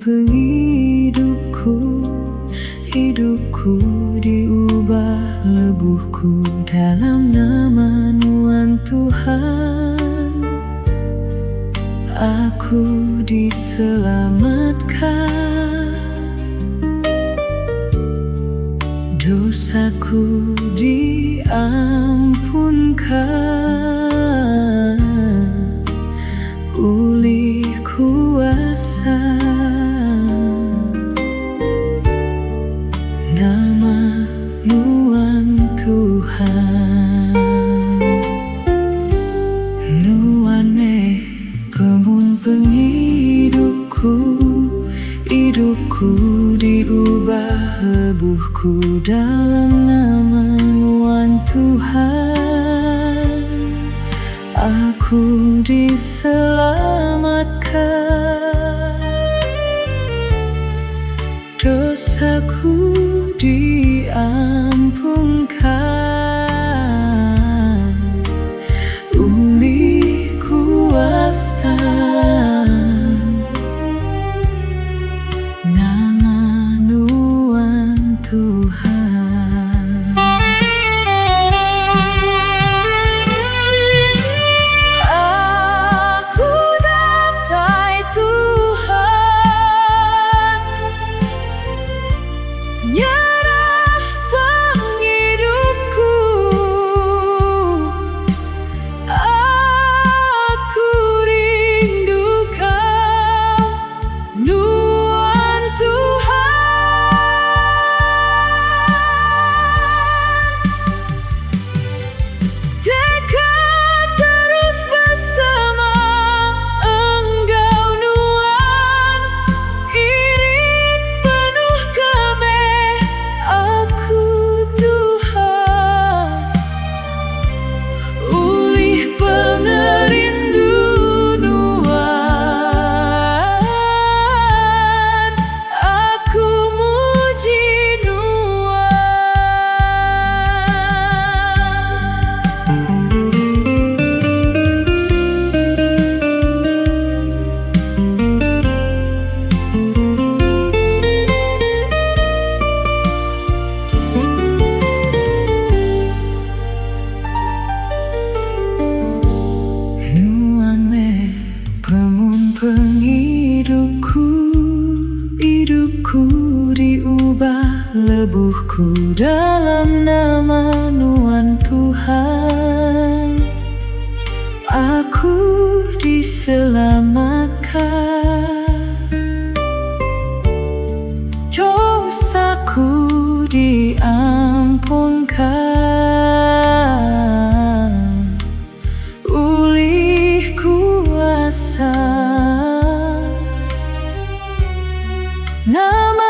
pengidupku, hidupku diubah lebuhku dalam nama Nuan Tuhan. Aku diselamatkan, dosaku diampunkan, pulih kuasa nama Nuan Tuhan. Nuan pemun pengidupku, hidupku diubah lebuhku dalam nama Nuan Tuhan. Aku diselamatkan, dosaku diampunkan, pulih kuasa nama Nuan Tuhan. Aku datai Tuhan, nyerah pengidupku. Aku rindu Kau, Nuan Tuhan. Dekat terus bersama Engkau Nuan, irit penuh kasih aku Tuhan. Ulih pengerindu Nuan, aku muji Nuan. Nuan pemun pengidupku, hidupku diubah lebuhku dalam nama Nuan Tuhan. Aku diselamatkan, dosaku diampunkan, pulih kuasa nama